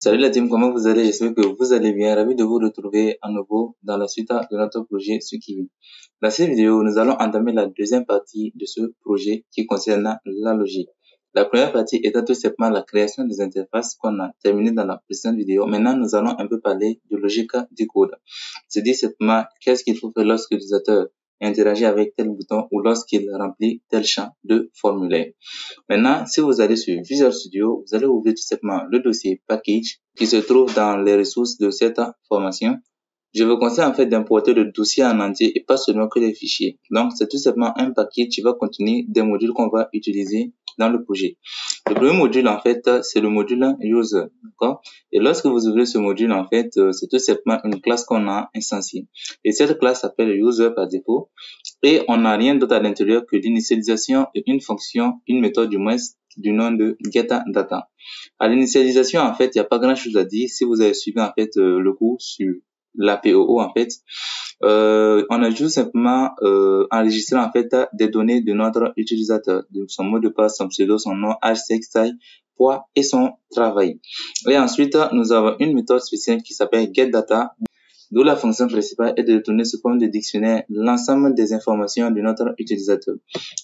Salut la team, comment vous allez? J'espère que vous allez bien. Ravi de vous retrouver à nouveau dans la suite de notre projet Sukivi. Dans cette vidéo, nous allons entamer la deuxième partie de ce projet qui concerne la logique. La première partie étant tout simplement la création des interfaces qu'on a terminé dans la précédente vidéo. Maintenant, nous allons un peu parler de logique du code. C'est-à-dire simplement qu'est-ce qu'il faut faire lorsque l'utilisateur interagit avec tel bouton ou lorsqu'il remplit tel champ de formulaire. Maintenant, si vous allez sur Visual Studio, vous allez ouvrir tout simplement le dossier package qui se trouve dans les ressources de cette formation. Je vous conseille en fait d'importer le dossier en entier et pas seulement que les fichiers. Donc, c'est tout simplement un paquet qui va contenir des modules qu'on va utiliser dans le projet. Le premier module, en fait, c'est le module user, d'accord? Et lorsque vous ouvrez ce module, en fait, c'est tout simplement une classe qu'on a instanciée. Et cette classe s'appelle user par défaut. Et on n'a rien d'autre à l'intérieur que l'initialisation et une fonction, une méthode du moins, du nom de getData. À l'initialisation, en fait, il n'y a pas grand chose à dire. Si vous avez suivi, en fait, le cours sur l'APOO, en fait, on a juste simplement enregistré en fait des données de notre utilisateur, de son mot de passe, son pseudo, son nom, âge, sexe, taille, poids et son travail. Et ensuite, nous avons une méthode spéciale qui s'appelle getData, d'où la fonction principale est de retourner sous forme de dictionnaire l'ensemble des informations de notre utilisateur,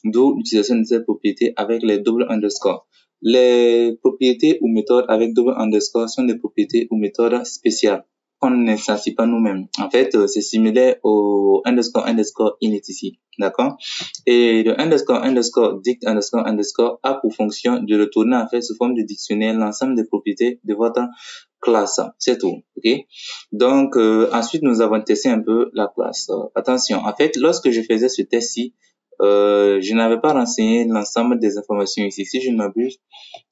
d'où l'utilisation de cette propriété avec les double underscore. Les propriétés ou méthodes avec double underscore sont des propriétés ou méthodes spéciales qu'on n'instancie pas nous-mêmes. En fait, c'est similaire au underscore init ici, d'accord? Et le underscore dict underscore a pour fonction de retourner en fait sous forme de dictionnaire l'ensemble des propriétés de votre classe. C'est tout, ok? Donc, ensuite, nous avons testé un peu la classe. Attention, en fait, lorsque je faisais ce test-ci, je n'avais pas renseigné l'ensemble des informations ici. Si je ne m'abuse,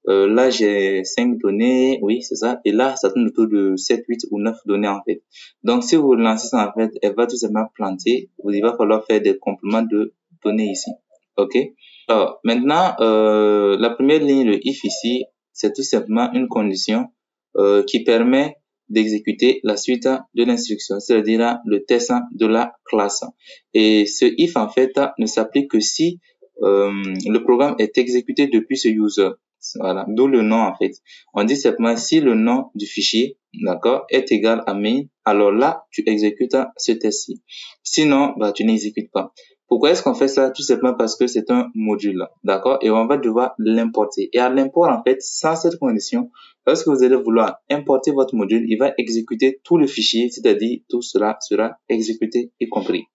là, j'ai 5 données, oui, c'est ça. Et là, ça tourne autour de 7, 8 ou 9 données, en fait. Donc, si vous lancez ça, en fait, elle va tout simplement planter. Il va falloir faire des compléments de données ici. OK? Alors, maintenant, la première ligne, le if ici, c'est tout simplement une condition qui permet d'exécuter la suite de l'instruction, c'est-à-dire le test de la classe. Et ce if, en fait, ne s'applique que si le programme est exécuté depuis ce user. Voilà, d'où le nom en fait. On dit simplement si le nom du fichier, d'accord, est égal à main, alors là, tu exécutes ce test-ci. Sinon, bah, tu n'exécutes pas. Pourquoi est-ce qu'on fait ça? Tout simplement parce que c'est un module, d'accord, et on va devoir l'importer. Et à l'import, en fait, sans cette condition, lorsque vous allez vouloir importer votre module, il va exécuter tout le fichier, c'est-à-dire tout cela sera exécuté y compris.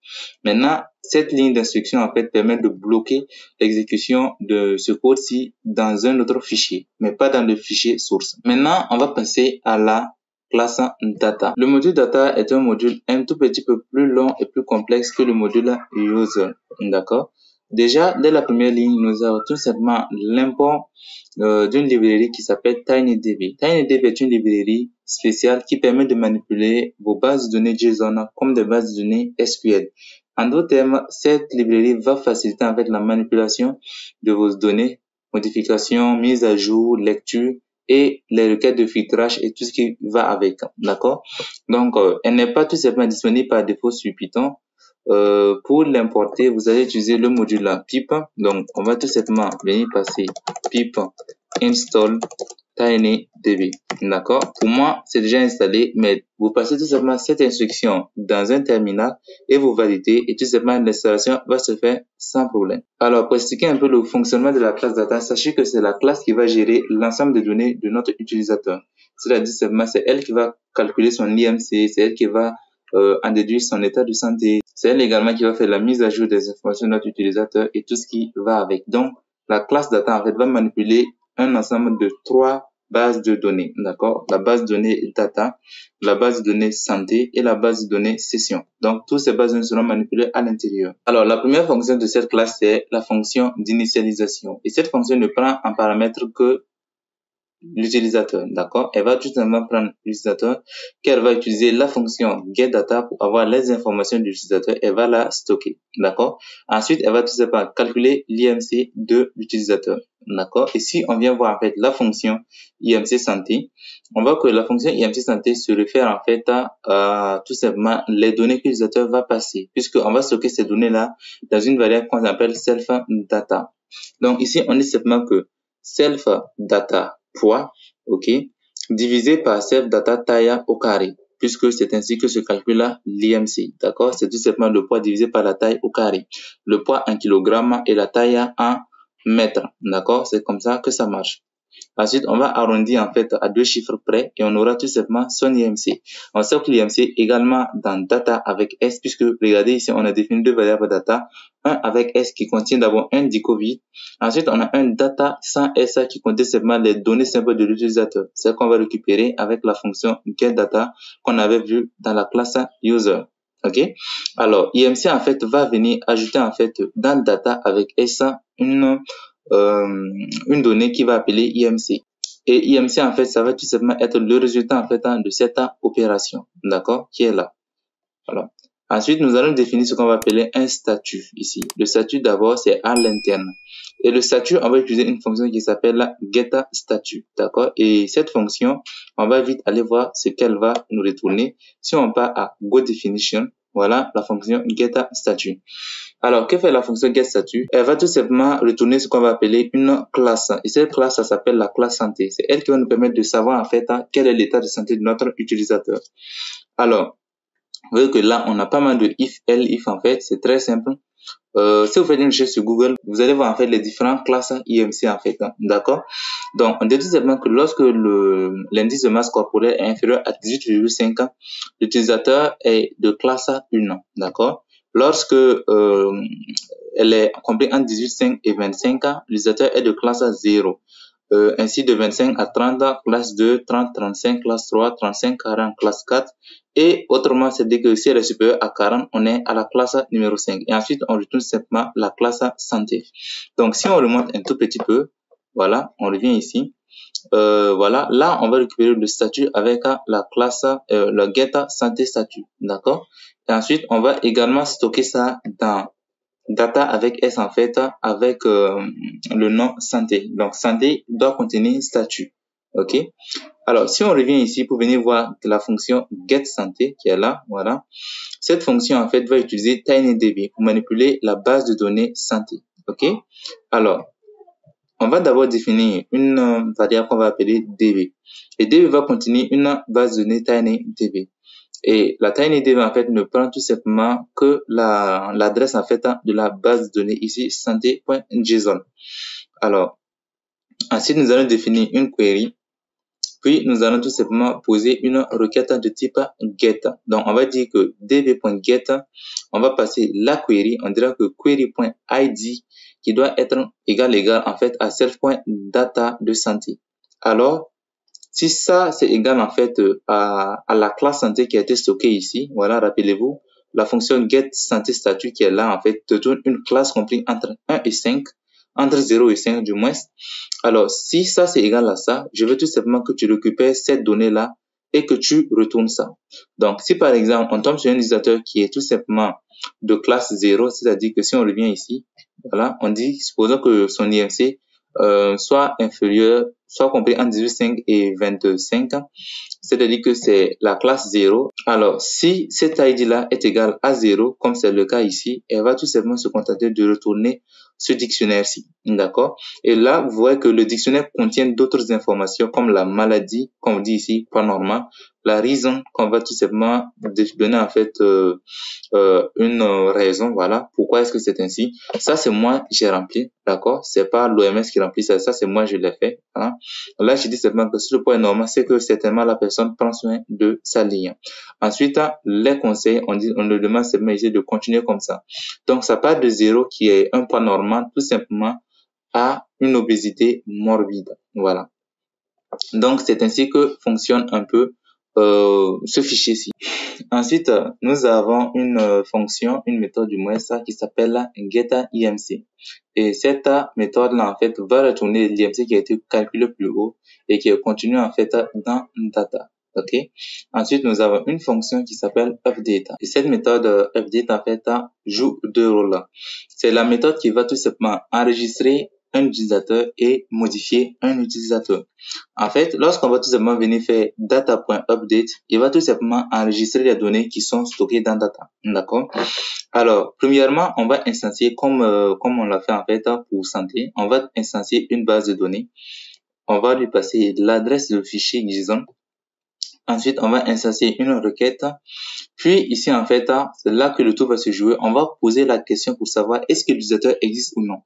Maintenant, cette ligne d'instruction, en fait, permet de bloquer l'exécution de ce code-ci dans un autre fichier, mais pas dans le fichier source. Maintenant, on va passer à la classe data. Le module data est un module un tout petit peu plus long et plus complexe que le module user. D'accord? Déjà, dès la première ligne, nous avons tout simplement l'import d'une librairie qui s'appelle TinyDB. TinyDB est une librairie spéciale qui permet de manipuler vos bases de données JSON comme des bases de données SQL. En d'autres termes, cette librairie va faciliter en fait la manipulation de vos données, modifications, mise à jour, lecture et les requêtes de filtrage et tout ce qui va avec. D'accord? Donc, elle n'est pas tout simplement disponible par défaut sur Python. Pour l'importer, vous allez utiliser le module pip. Donc, on va tout simplement venir passer pip install TinyDB. D'accord? Pour moi, c'est déjà installé, mais vous passez tout simplement cette instruction dans un terminal et vous validez et tout simplement l'installation va se faire sans problème. Alors, pour expliquer un peu le fonctionnement de la classe data, sachez que c'est la classe qui va gérer l'ensemble des données de notre utilisateur. C'est-à-dire simplement, c'est elle qui va calculer son IMC, c'est elle qui va en déduire son état de santé. C'est elle également qui va faire la mise à jour des informations de notre utilisateur et tout ce qui va avec. Donc, la classe data, en fait, va manipuler un ensemble de 3 bases de données, d'accord? La base de données data, la base de données santé et la base de données session. Donc, toutes ces bases de données seront manipulées à l'intérieur. Alors, la première fonction de cette classe, c'est la fonction d'initialisation. Et cette fonction ne prend en paramètre que l'utilisateur, d'accord? Elle va tout simplement prendre l'utilisateur, qu'elle va utiliser la fonction getData pour avoir les informations de l'utilisateur, elle va la stocker, d'accord? Ensuite, elle va tout simplement calculer l'IMC de l'utilisateur, d'accord? Et si on vient voir en fait la fonction IMC santé, on voit que la fonction IMC santé se réfère en fait à tout simplement les données que l'utilisateur va passer, puisqu'on va stocker ces données-là dans une variable qu'on appelle self-data. Donc ici, on dit simplement que self-data poids, ok, divisé par self data taille au carré, puisque c'est ainsi que se calcule l'IMC, d'accord? C'est tout simplement le poids divisé par la taille au carré. Le poids en kilogrammes et la taille en mètres, d'accord? C'est comme ça que ça marche. Ensuite, on va arrondir en fait à deux chiffres près et on aura tout simplement son IMC. On sait que l'IMC également dans data avec S, puisque regardez ici, on a défini deux variables data. Un avec S qui contient d'abord un dico-vide. Ensuite, on a un data sans S qui contient simplement les données simples de l'utilisateur. C'est qu'on va récupérer avec la fonction getData qu'on avait vu dans la classe user. Ok? Alors, IMC en fait va venir ajouter en fait dans data avec S une donnée qui va appeler IMC. Et IMC, en fait, ça va tout simplement être le résultat, en fait, de cette opération, d'accord, qui est là. Voilà. Ensuite, nous allons définir ce qu'on va appeler un statut ici. Le statut, d'abord, c'est à l'interne. Et le statut, on va utiliser une fonction qui s'appelle getStatut, d'accord? Et cette fonction, on va vite aller voir ce qu'elle va nous retourner. Si on part à GoDefinition, voilà la fonction getStatut. Alors, que fait la fonction getStatut? Elle va tout simplement retourner ce qu'on va appeler une classe. Et cette classe, ça s'appelle la classe santé. C'est elle qui va nous permettre de savoir, en fait, quel est l'état de santé de notre utilisateur. Alors, vous voyez que là, on a pas mal de if, elif, en fait. C'est très simple. Si vous faites une recherche sur Google, vous allez voir, en fait, les différentes classes IMC, en fait. D'accord? Donc, on dit tout simplement que lorsque l'indice de masse corporelle est inférieur à 18,5, l'utilisateur est de classe 1. D'accord? Lorsque elle est comprise entre 18,5 et 25 ans, l'utilisateur est de classe 0. Ainsi de 25 à 30, classe 2, 30, 35, classe 3, 35, 40, classe 4. Et autrement, c'est-à-dire que si elle est supérieure à 40, on est à la classe numéro 5. Et ensuite, on retourne simplement la classe santé. Donc, si on remonte un tout petit peu, voilà, on revient ici. Voilà, là, on va récupérer le statut avec la classe, le get santé statut. D'accord? Et ensuite, on va également stocker ça dans data avec S en fait, avec le nom santé. Donc, santé doit contenir statut. OK? Alors, si on revient ici pour venir voir la fonction getSanté qui est là, voilà. Cette fonction, en fait, va utiliser TinyDB pour manipuler la base de données santé. OK? Alors, on va d'abord définir une variable qu'on va appeler DB. Et DB va contenir une base de données TinyDB. Et la TinyDB, en fait, ne prend tout simplement que l'adresse, en fait, de la base de données ici, santé.json. Alors, ensuite, nous allons définir une query. Puis, nous allons tout simplement poser une requête de type get. Donc, on va dire que db.get, on va passer la query. On dira que query.id qui doit être égal, en fait, à self.data de santé. Alors, si ça, c'est égal, en fait, à la classe santé qui a été stockée ici, voilà, rappelez-vous, la fonction getSantéStatut qui est là, en fait, te donne une classe comprise entre 1 et 5, entre 0 et 5 du moins. Alors, si ça, c'est égal à ça, je veux tout simplement que tu récupères cette donnée-là et que tu retournes ça. Donc, si par exemple, on tombe sur un utilisateur qui est tout simplement de classe 0, c'est-à-dire que si on revient ici, voilà, on dit, supposons que son IMC soit inférieur, soit compris entre 18,5 et 25, c'est-à-dire que c'est la classe 0. Alors, si cette ID-là est égale à 0, comme c'est le cas ici, elle va tout simplement se contenter de retourner ce dictionnaire-ci. D'accord? Et là, vous voyez que le dictionnaire contient d'autres informations comme la maladie, comme on dit ici, pas normal, la raison qu'on va tout simplement donner en fait une raison, voilà, pourquoi est-ce que c'est ainsi. Ça, c'est moi, j'ai rempli, d'accord? C'est pas l'OMS qui remplit ça, ça c'est moi, je l'ai fait. Hein? Là, je dis simplement que si le point est normal, c'est que certainement la personne prend soin de sa ligne. Ensuite, les conseils, on le demande simplement ici de continuer comme ça. Donc, ça part de 0 qui est un point normal, tout simplement, à une obésité morbide. Voilà. Donc, c'est ainsi que fonctionne un peu ce fichier-ci. Ensuite, nous avons une fonction, une méthode du moins ça qui s'appelle getIMC. Et cette méthode-là, en fait, va retourner l'IMC qui a été calculé plus haut et qui est contenu en fait dans data. OK? Ensuite, nous avons une fonction qui s'appelle update. Et cette méthode update, en fait, joue deux rôles. C'est la méthode qui va tout simplement enregistrer un utilisateur et modifier un utilisateur. En fait, lorsqu'on va tout simplement venir faire data.update, il va tout simplement enregistrer les données qui sont stockées dans data. D'accord? Alors, premièrement, on va instancier comme on l'a fait en fait pour santé, on va instancier une base de données. on va lui passer l'adresse du fichier JSON. Ensuite, on va instancier une requête. Puis ici, en fait, c'est là que le tout va se jouer. On va poser la question pour savoir est-ce que l'utilisateur existe ou non.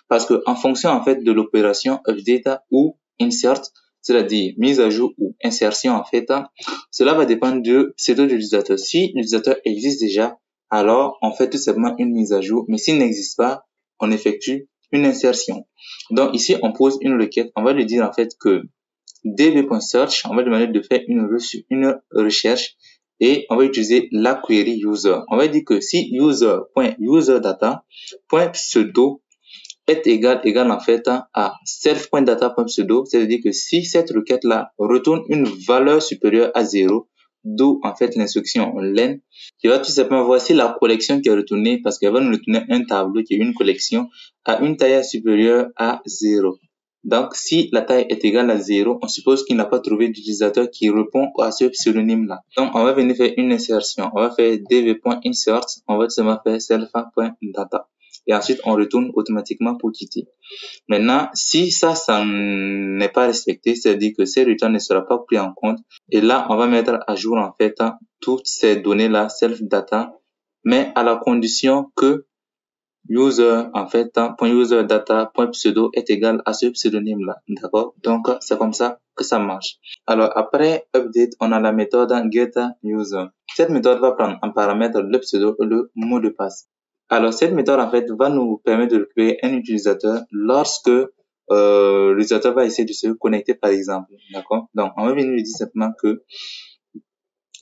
Parce que en fonction, en fait, de l'opération update ou insert, c'est-à-dire mise à jour ou insertion, en fait, cela va dépendre du pseudo de l'utilisateur. Si l'utilisateur existe déjà, alors on fait tout simplement une mise à jour. Mais s'il n'existe pas, on effectue une insertion. Donc ici, on pose une requête. On va lui dire, en fait, que db.search, on va demander de faire une recherche et on va utiliser la query user. On va dire que si user.userdata.pseudo est égal en fait à self.data.pseudo, c'est-à-dire que si cette requête-là retourne une valeur supérieure à 0, d'où en fait l'instruction len, qui va tout simplement voir si la collection qui est retournée, parce qu'elle va nous retourner un tableau qui est une collection, a une taille supérieure à 0. Donc, si la taille est égale à 0, on suppose qu'il n'a pas trouvé d'utilisateur qui répond à ce pseudonyme-là. Donc, on va venir faire une insertion. On va faire dv.insert, on va tout simplement faire self.data. Et ensuite, on retourne automatiquement pour quitter. Maintenant, si ça n'est pas respecté, c'est-à-dire que ces returns ne sera pas pris en compte. Et là, on va mettre à jour, en fait, toutes ces données-là, self-data, mais à la condition que user, en fait, .userdata.pseudo est égal à ce pseudonyme-là. D'accord? Donc, c'est comme ça que ça marche. Alors, après update, on a la méthode getUser. Cette méthode va prendre en paramètre le pseudo et le mot de passe. Alors, cette méthode, en fait, va nous permettre de récupérer un utilisateur lorsque l'utilisateur va essayer de se connecter, par exemple. D'accord? Donc, on va venir lui dire simplement que,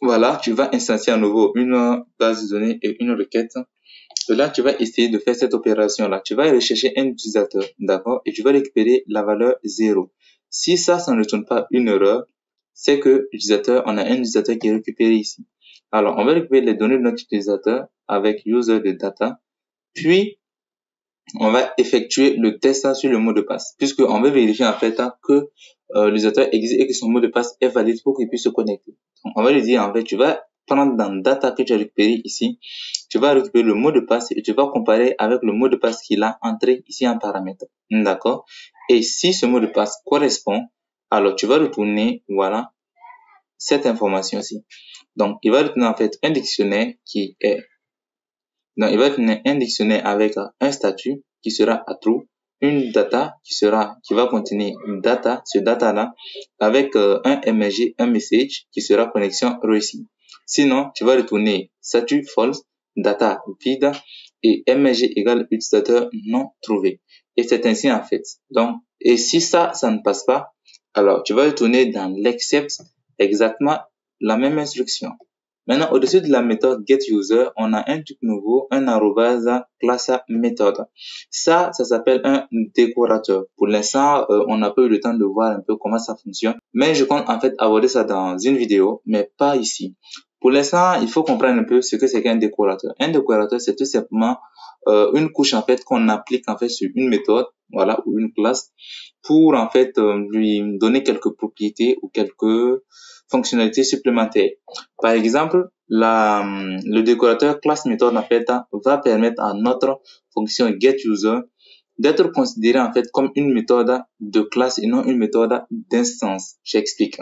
voilà, tu vas instancier à nouveau une base de données et une requête. Là, tu vas essayer de faire cette opération-là. Tu vas rechercher un utilisateur, d'accord? Et tu vas récupérer la valeur 0. Si ça ne retourne pas une erreur, c'est que on a un utilisateur qui est récupéré ici. Alors, on va récupérer les données de notre utilisateur avec user de data. Puis, on va effectuer le test sur le mot de passe, puisqu'on veut vérifier en fait que l'utilisateur existe et que son mot de passe est valide pour qu'il puisse se connecter. Donc, on va lui dire en fait, tu vas prendre dans data que tu as récupéré ici, tu vas récupérer le mot de passe et tu vas comparer avec le mot de passe qu'il a entré ici en paramètre. D'accord? Et si ce mot de passe correspond, alors tu vas retourner, voilà, cette information-ci. Donc, il va retourner en fait un dictionnaire qui est donc, il va tenir un dictionnaire avec un statut qui sera à true, une data qui va contenir une data, ce data-là, avec un MG, un message qui sera connexion réussie. Sinon, tu vas retourner statut false, data vide et MG égale utilisateur non trouvé. Et c'est ainsi en fait. Donc, et si ça ne passe pas, alors tu vas retourner dans l'except exactement la même instruction. Maintenant, au-dessus de la méthode getUser, on a un truc nouveau, un arrobase classe méthode. Ça s'appelle un décorateur. Pour l'instant, on n'a pas eu le temps de voir un peu comment ça fonctionne. Mais je compte en fait aborder ça dans une vidéo, mais pas ici. Pour l'instant, il faut comprendre un peu ce que c'est qu'un décorateur. Un décorateur, c'est tout simplement une couche en fait qu'on applique en fait sur une méthode, voilà, ou une classe, pour en fait lui donner quelques propriétés ou quelques fonctionnalités supplémentaires. Par exemple, le décorateur class méthode en fait va permettre à notre fonction getUser d'être considéré en fait comme une méthode de classe et non une méthode d'instance. J'explique.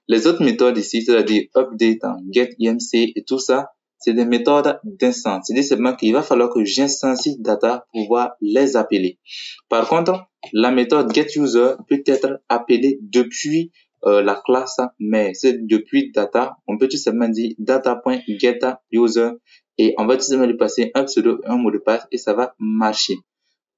Les autres méthodes ici, c'est-à-dire update, getIMC et tout ça, c'est des méthodes d'instance. C'est-à-dire simplement qu'il va falloir que j'instancie data pour pouvoir les appeler. Par contre, la méthode getUser peut être appelée depuis la classe, mais c'est depuis data. On peut tout simplement dire data.getUser et on va tout simplement lui passer un pseudo, un mot de passe et ça va marcher.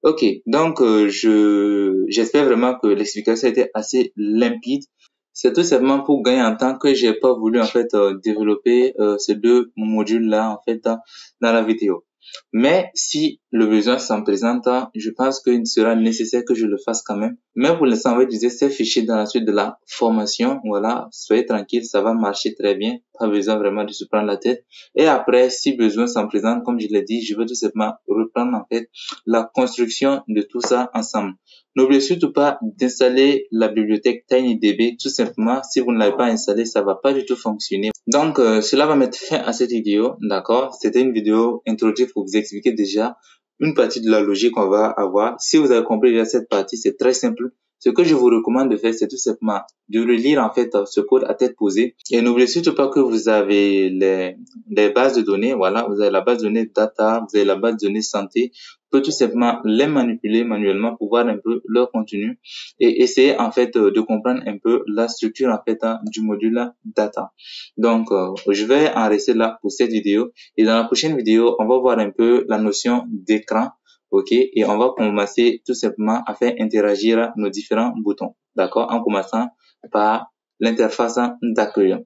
Ok, donc j'espère vraiment que l'explication a été assez limpide. C'est tout simplement pour gagner en temps que j'ai pas voulu en fait développer ces deux modules-là en fait dans la vidéo. Mais si le besoin s'en présente, je pense qu'il sera nécessaire que je le fasse quand même. Mais pour l'instant, on va utiliser ces fichiers dans la suite de la formation. Voilà, soyez tranquille, ça va marcher très bien. Pas besoin vraiment de se prendre la tête. Et après, si besoin s'en présente, comme je l'ai dit, je vais tout simplement reprendre en fait la construction de tout ça ensemble. N'oubliez surtout pas d'installer la bibliothèque TinyDB. Tout simplement, si vous ne l'avez pas installée, ça va pas du tout fonctionner. Donc, cela va mettre fin à cette vidéo, d'accord? C'était une vidéo introductive pour vous expliquer déjà une partie de la logique qu'on va avoir. Si vous avez compris déjà cette partie, c'est très simple. Ce que je vous recommande de faire, c'est tout simplement de relire en fait ce code à tête posée. Et n'oubliez surtout pas que vous avez les bases de données. Voilà, vous avez la base de données data, vous avez la base de données santé. Vous pouvez tout simplement les manipuler manuellement pour voir un peu leur contenu et essayer en fait de comprendre un peu la structure en fait du module data. Donc, je vais en rester là pour cette vidéo. Et dans la prochaine vidéo, on va voir un peu la notion d'écran. OK? Et on va commencer tout simplement à faire interagir nos différents boutons. D'accord? En commençant par l'interface d'accueil.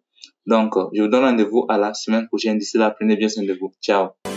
Donc, je vous donne rendez-vous à la semaine prochaine. D'ici là, prenez bien soin de vous. Ciao!